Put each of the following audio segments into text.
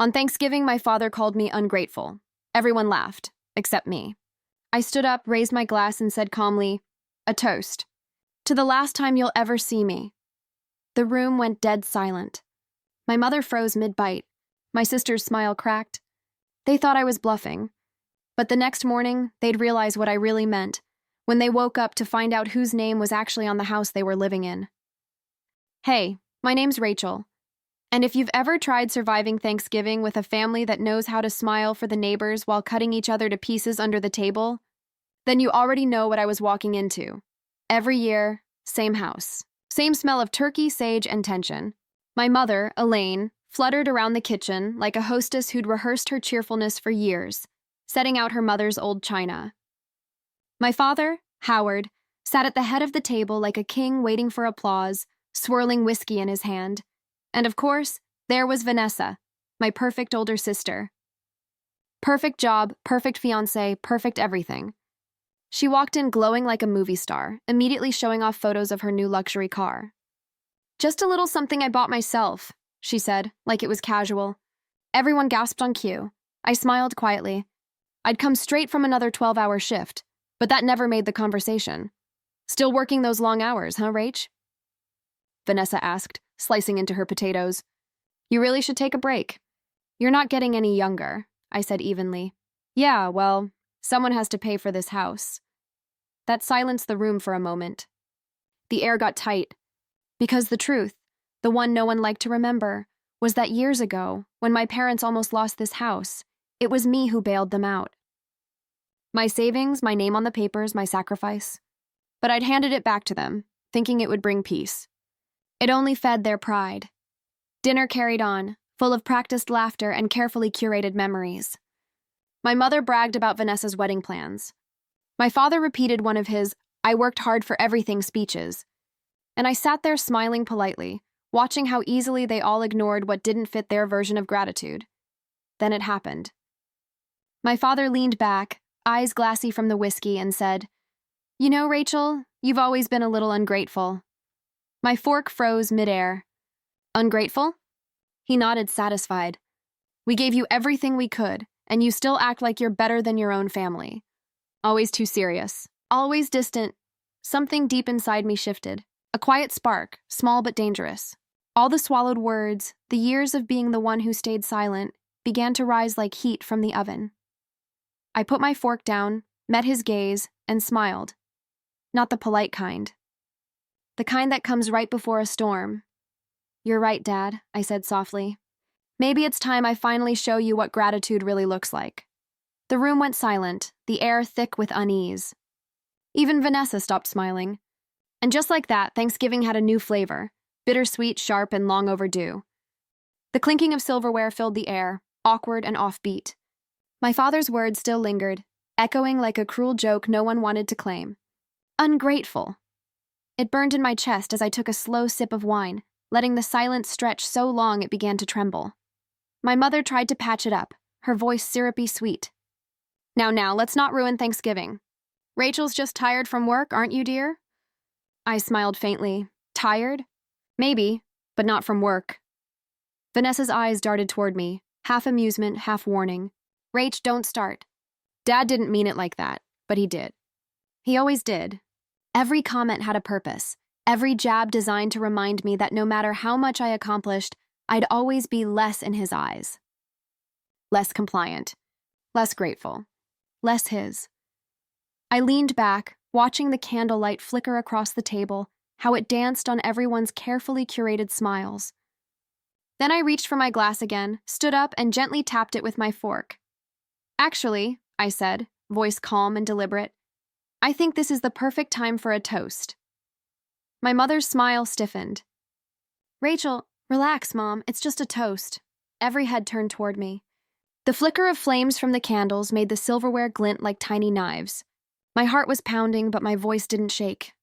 On Thanksgiving, my father called me ungrateful. Everyone laughed, except me. I stood up, raised my glass, and said calmly, "A toast. To the last time you'll ever see me." The room went dead silent. My mother froze mid-bite. My sister's smile cracked. They thought I was bluffing. But the next morning, they'd realize what I really meant when they woke up to find out whose name was actually on the house they were living in. Hey, my name's Rachel. And if you've ever tried surviving Thanksgiving with a family that knows how to smile for the neighbors while cutting each other to pieces under the table, then you already know what I was walking into. Every year, same house. Same smell of turkey, sage, and tension. My mother, Elaine, fluttered around the kitchen like a hostess who'd rehearsed her cheerfulness for years, setting out her mother's old china. My father, Howard, sat at the head of the table like a king waiting for applause, swirling whiskey in his hand. And of course, there was Vanessa, my perfect older sister. Perfect job, perfect fiancé, perfect everything. She walked in glowing like a movie star, immediately showing off photos of her new luxury car. "Just a little something I bought myself," she said, like it was casual. Everyone gasped on cue. I smiled quietly. I'd come straight from another 12-hour shift, but that never made the conversation. "Still working those long hours, huh, Rach?" Vanessa asked, slicing into her potatoes. "You really should take a break." "You're not getting any younger," I said evenly. "Yeah, well, someone has to pay for this house." That silenced the room for a moment. The air got tight, because the truth, the one no one liked to remember, was that years ago, when my parents almost lost this house, it was me who bailed them out. My savings, my name on the papers, my sacrifice. But I'd handed it back to them, thinking it would bring peace. It only fed their pride. Dinner carried on, full of practiced laughter and carefully curated memories. My mother bragged about Vanessa's wedding plans. My father repeated one of his "I worked hard for everything" speeches. And I sat there smiling politely, watching how easily they all ignored what didn't fit their version of gratitude. Then it happened. My father leaned back, eyes glassy from the whiskey, and said, "You know, Rachel, you've always been a little ungrateful." My fork froze midair. "Ungrateful?" He nodded, satisfied. "We gave you everything we could, and you still act like you're better than your own family. Always too serious. Always distant." Something deep inside me shifted. A quiet spark, small but dangerous. All the swallowed words, the years of being the one who stayed silent, began to rise like heat from the oven. I put my fork down, met his gaze, and smiled. Not the polite kind. The kind that comes right before a storm. "You're right, Dad," I said softly. "Maybe it's time I finally show you what gratitude really looks like." The room went silent, the air thick with unease. Even Vanessa stopped smiling. And just like that, Thanksgiving had a new flavor, bittersweet, sharp, and long overdue. The clinking of silverware filled the air, awkward and offbeat. My father's words still lingered, echoing like a cruel joke no one wanted to claim. Ungrateful. It burned in my chest as I took a slow sip of wine, letting the silence stretch so long it began to tremble. My mother tried to patch it up, her voice syrupy sweet. Now, let's not ruin Thanksgiving. Rachel's just tired from work, aren't you, dear?" I smiled faintly. Tired? Maybe, but not from work. Vanessa's eyes darted toward me, half amusement, half warning. "Rach, don't start. Dad didn't mean it like that, but he did. He always did. Every comment had a purpose, every jab designed to remind me that no matter how much I accomplished, I'd always be less in his eyes. Less compliant, less grateful, less his." I leaned back, watching the candlelight flicker across the table, how it danced on everyone's carefully curated smiles. Then I reached for my glass again, stood up, and gently tapped it with my fork. "Actually," I said, voice calm and deliberate, "I think this is the perfect time for a toast." My mother's smile stiffened. "Rachel, relax, Mom, it's just a toast." Every head turned toward me. The flicker of flames from the candles made the silverware glint like tiny knives. My heart was pounding, but my voice didn't shake.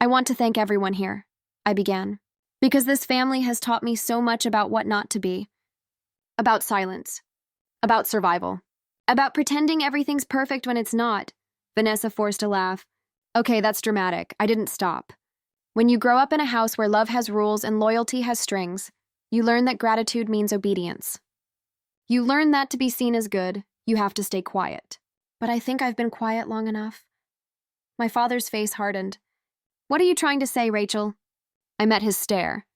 "I want to thank everyone here," I began, "because this family has taught me so much about what not to be. About silence. About survival. About pretending everything's perfect when it's not." Vanessa forced a laugh. "Okay, that's dramatic. I didn't stop. When you grow up in a house where love has rules and loyalty has strings, you learn that gratitude means obedience. You learn that to be seen as good, you have to stay quiet. But I think I've been quiet long enough. My father's face hardened. What are you trying to say, Rachel? I met his stare.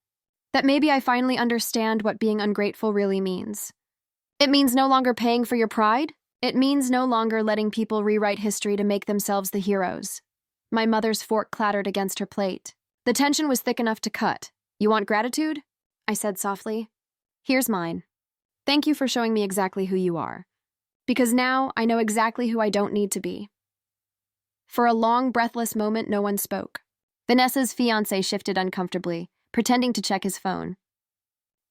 That maybe I finally understand what being ungrateful really means. It means no longer paying for your pride. It means no longer letting people rewrite history to make themselves the heroes. My mother's fork clattered against her plate. The tension was thick enough to cut. You want gratitude? I said softly. Here's mine. Thank you for showing me exactly who you are. Because now I know exactly who I don't need to be. For a long, breathless moment, no one spoke. Vanessa's fiancé shifted uncomfortably, pretending to check his phone.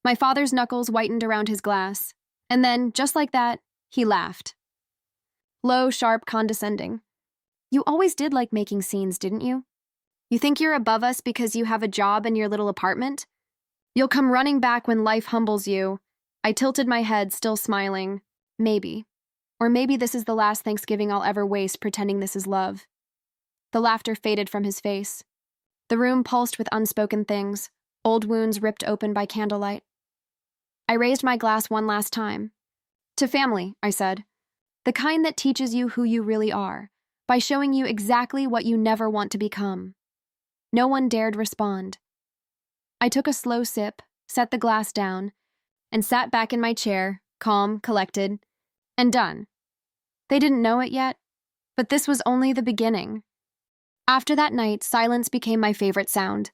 My father's knuckles whitened around his glass, and then, just like that, he laughed. Low, sharp, condescending. You always did like making scenes, didn't you? You think you're above us because you have a job in your little apartment? You'll come running back when life humbles you. I tilted my head, still smiling. Maybe. Or maybe this is the last Thanksgiving I'll ever waste pretending this is love. The laughter faded from his face. The room pulsed with unspoken things, old wounds ripped open by candlelight. I raised my glass one last time. To family, I said. The kind that teaches you who you really are, by showing you exactly what you never want to become. No one dared respond. I took a slow sip, set the glass down, and sat back in my chair, calm, collected, and done. They didn't know it yet, but this was only the beginning. After that night, silence became my favorite sound.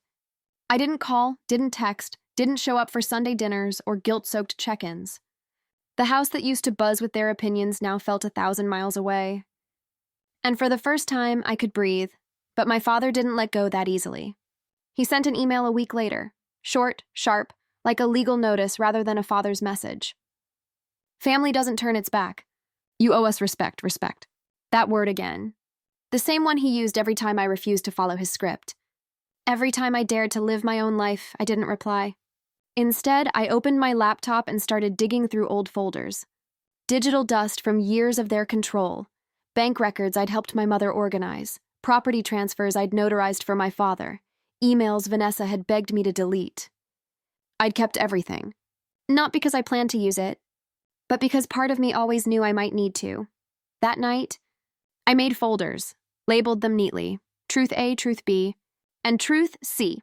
I didn't call, didn't text, didn't show up for Sunday dinners or guilt-soaked check-ins. The house that used to buzz with their opinions now felt 1,000 miles away. And for the first time, I could breathe, but my father didn't let go that easily. He sent an email a week later, short, sharp, like a legal notice rather than a father's message. Family doesn't turn its back. You owe us respect, respect. That word again. The same one he used every time I refused to follow his script. Every time I dared to live my own life, I didn't reply. Instead, I opened my laptop and started digging through old folders. Digital dust from years of their control. Bank records I'd helped my mother organize. Property transfers I'd notarized for my father. Emails Vanessa had begged me to delete. I'd kept everything. Not because I planned to use it, but because part of me always knew I might need to. That night, I made folders, labeled them neatly, Truth A, Truth B, and Truth C.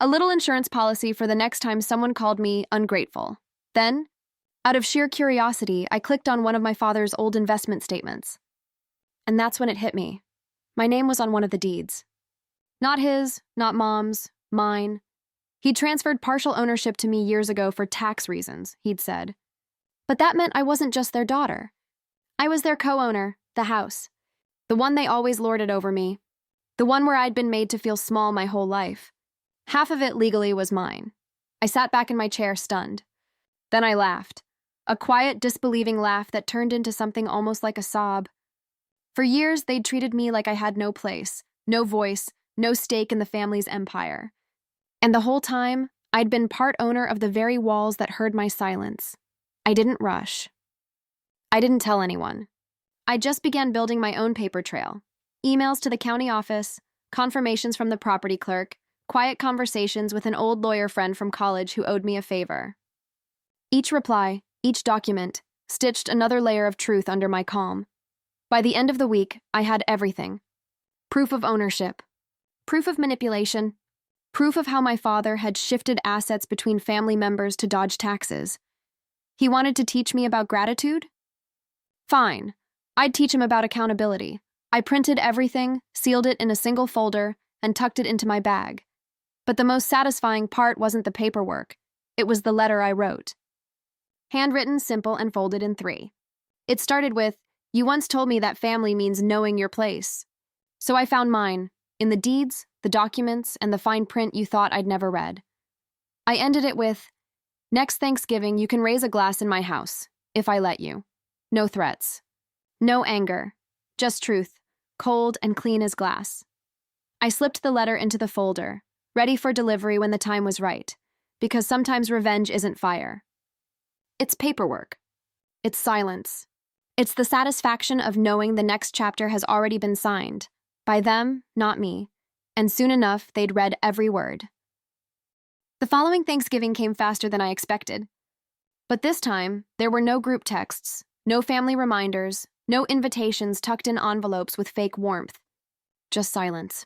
A little insurance policy for the next time someone called me ungrateful. Then, out of sheer curiosity, I clicked on one of my father's old investment statements. And that's when it hit me. My name was on one of the deeds. Not his, not Mom's, mine. He'd transferred partial ownership to me years ago for tax reasons, he'd said. But that meant I wasn't just their daughter. I was their co-owner, the house. The one they always lorded over me. The one where I'd been made to feel small my whole life. Half of it legally was mine. I sat back in my chair, stunned. Then I laughed. A quiet, disbelieving laugh that turned into something almost like a sob. For years, they'd treated me like I had no place, no voice, no stake in the family's empire. And the whole time, I'd been part owner of the very walls that heard my silence. I didn't rush. I didn't tell anyone. I just began building my own paper trail. Emails to the county office, confirmations from the property clerk, quiet conversations with an old lawyer friend from college who owed me a favor. Each reply, each document, stitched another layer of truth under my calm. By the end of the week, I had everything. Proof of ownership. Proof of manipulation. Proof of how my father had shifted assets between family members to dodge taxes. He wanted to teach me about gratitude? Fine. I'd teach him about accountability. I printed everything, sealed it in a single folder, and tucked it into my bag. But the most satisfying part wasn't the paperwork. It was the letter I wrote. Handwritten, simple, and folded in 3. It started with, "You once told me that family means knowing your place." So I found mine, in the deeds, the documents, and the fine print you thought I'd never read. I ended it with, "Next Thanksgiving, you can raise a glass in my house, if I let you. No threats. No anger. Just truth, cold and clean as glass." I slipped the letter into the folder, ready for delivery when the time was right, because sometimes revenge isn't fire. It's paperwork. It's silence. It's the satisfaction of knowing the next chapter has already been signed, by them, not me, and soon enough they'd read every word. The following Thanksgiving came faster than I expected. But this time, there were no group texts, no family reminders, no invitations tucked in envelopes with fake warmth. Just silence.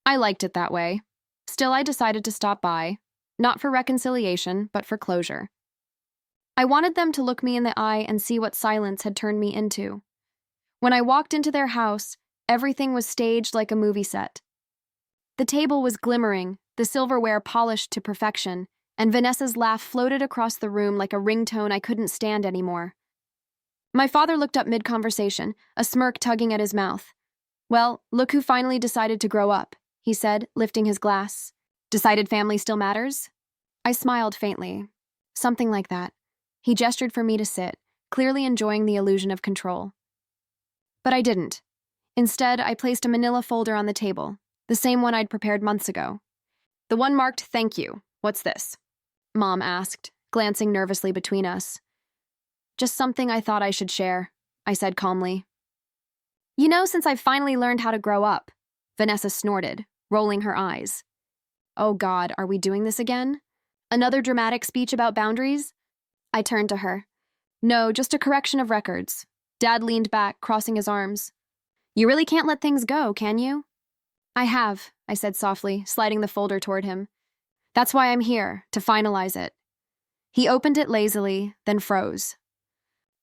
I liked it that way. Still, I decided to stop by, not for reconciliation, but for closure. I wanted them to look me in the eye and see what silence had turned me into. When I walked into their house, everything was staged like a movie set. The table was glimmering, the silverware polished to perfection, and Vanessa's laugh floated across the room like a ringtone I couldn't stand anymore. My father looked up mid-conversation, a smirk tugging at his mouth. "Well, look who finally decided to grow up," he said, lifting his glass. "Decided family still matters?" I smiled faintly. Something like that. He gestured for me to sit, clearly enjoying the illusion of control. But I didn't. Instead, I placed a manila folder on the table, the same one I'd prepared months ago. "The one marked thank you. What's this?" Mom asked, glancing nervously between us. "Just something I thought I should share," I said calmly. "You know, since I've finally learned how to grow up," Vanessa snorted, rolling her eyes. Oh God, are we doing this again? Another dramatic speech about boundaries? I turned to her. "No, just a correction of records." Dad leaned back, crossing his arms. "You really can't let things go, can you?" "I have," I said softly, sliding the folder toward him. "That's why I'm here, to finalize it." He opened it lazily, then froze.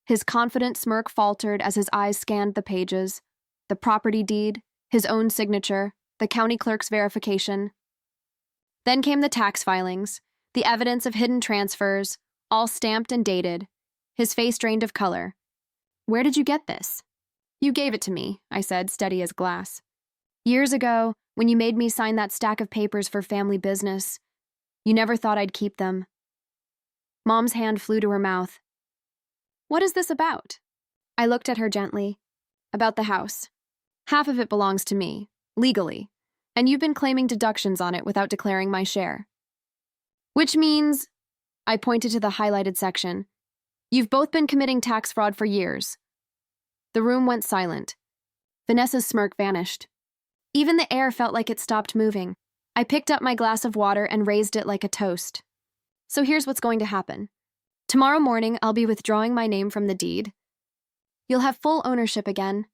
His confident smirk faltered as his eyes scanned the pages, the property deed, his own signature, the county clerk's verification. Then came the tax filings, the evidence of hidden transfers, all stamped and dated. His face drained of color. "Where did you get this?" "You gave it to me," I said, steady as glass. "Years ago, when you made me sign that stack of papers for family business. You never thought I'd keep them." Mom's hand flew to her mouth. "What is this about?" I looked at her gently. "About the house. Half of it belongs to me, legally, and you've been claiming deductions on it without declaring my share. Which means," I pointed to the highlighted section, "you've both been committing tax fraud for years." The room went silent. Vanessa's smirk vanished. Even the air felt like it stopped moving. I picked up my glass of water and raised it like a toast. "So here's what's going to happen. Tomorrow morning, I'll be withdrawing my name from the deed. You'll have full ownership again,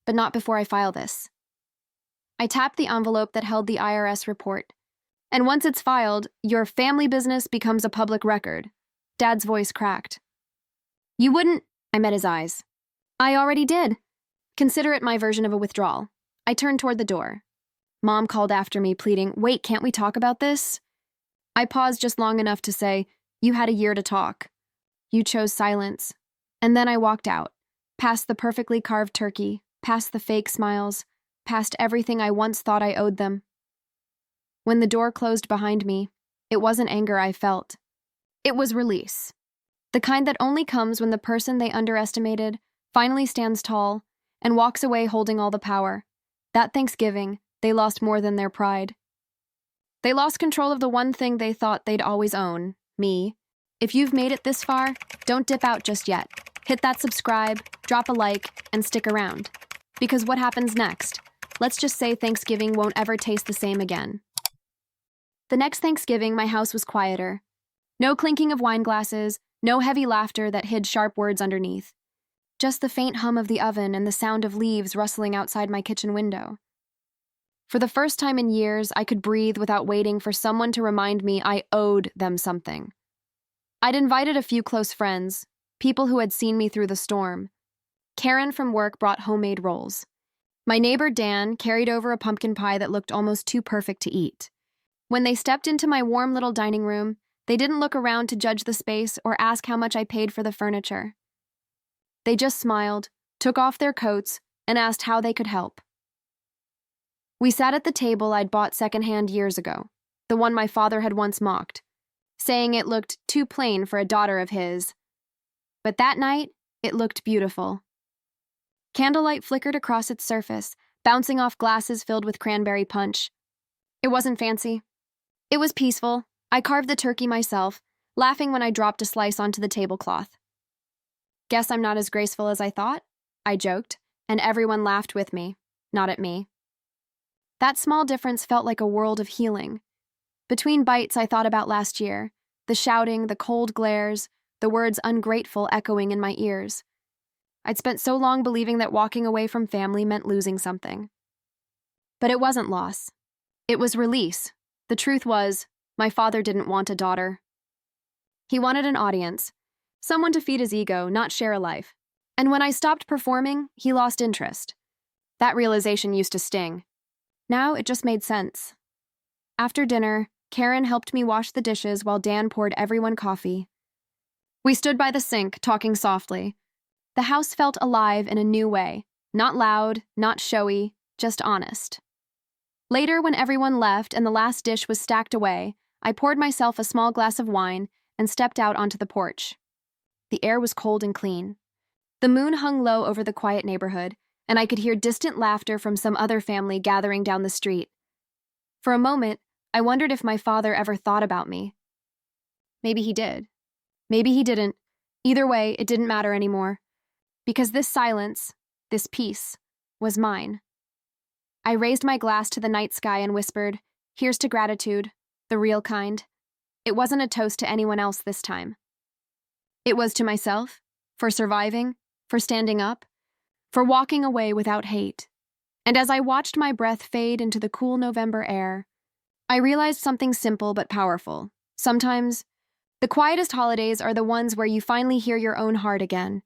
but not before I file this." I tapped the envelope that held the IRS report. "And once it's filed, your family business becomes a public record." Dad's voice cracked. "You wouldn't—" I met his eyes. "I already did. Consider it my version of a withdrawal." I turned toward the door. Mom called after me, pleading, "Wait, can't we talk about this?" I paused just long enough to say, "You had a year to talk. You chose silence." And then I walked out, past the perfectly carved turkey, past the fake smiles, past everything I once thought I owed them. When the door closed behind me, it wasn't anger I felt. It was release. The kind that only comes when the person they underestimated finally stands tall and walks away holding all the power. That Thanksgiving, they lost more than their pride. They lost control of the one thing they thought they'd always own, me. If you've made it this far, don't dip out just yet. Hit that subscribe, drop a like, and stick around. Because what happens next? Let's just say Thanksgiving won't ever taste the same again. The next Thanksgiving, my house was quieter. No clinking of wine glasses, no heavy laughter that hid sharp words underneath. Just the faint hum of the oven and the sound of leaves rustling outside my kitchen window. For the first time in years, I could breathe without waiting for someone to remind me I owed them something. I'd invited a few close friends, people who had seen me through the storm. Karen from work brought homemade rolls. My neighbor Dan carried over a pumpkin pie that looked almost too perfect to eat. When they stepped into my warm little dining room, they didn't look around to judge the space or ask how much I paid for the furniture. They just smiled, took off their coats, and asked how they could help. We sat at the table I'd bought secondhand years ago, the one my father had once mocked, saying it looked too plain for a daughter of his. But that night, it looked beautiful. Candlelight flickered across its surface, bouncing off glasses filled with cranberry punch. It wasn't fancy. It was peaceful. I carved the turkey myself, laughing when I dropped a slice onto the tablecloth. "Guess I'm not as graceful as I thought," I joked, and everyone laughed with me, not at me. That small difference felt like a world of healing. Between bites, I thought about last year, the shouting, the cold glares, the words ungrateful echoing in my ears. I'd spent so long believing that walking away from family meant losing something. But it wasn't loss. It was release. The truth was, my father didn't want a daughter. He wanted an audience, someone to feed his ego, not share a life. And when I stopped performing, he lost interest. That realization used to sting. Now it just made sense. After dinner, Karen helped me wash the dishes while Dan poured everyone coffee. We stood by the sink, talking softly. The house felt alive in a new way. Not loud, not showy, just honest. Later, when everyone left and the last dish was stacked away, I poured myself a small glass of wine and stepped out onto the porch. The air was cold and clean. The moon hung low over the quiet neighborhood, and I could hear distant laughter from some other family gathering down the street. For a moment, I wondered if my father ever thought about me. Maybe he did. Maybe he didn't. Either way, it didn't matter anymore. Because this silence, this peace, was mine. I raised my glass to the night sky and whispered, "Here's to gratitude, the real kind." It wasn't a toast to anyone else this time. It was to myself, for surviving, for standing up, for walking away without hate. And as I watched my breath fade into the cool November air, I realized something simple but powerful. Sometimes, the quietest holidays are the ones where you finally hear your own heart again.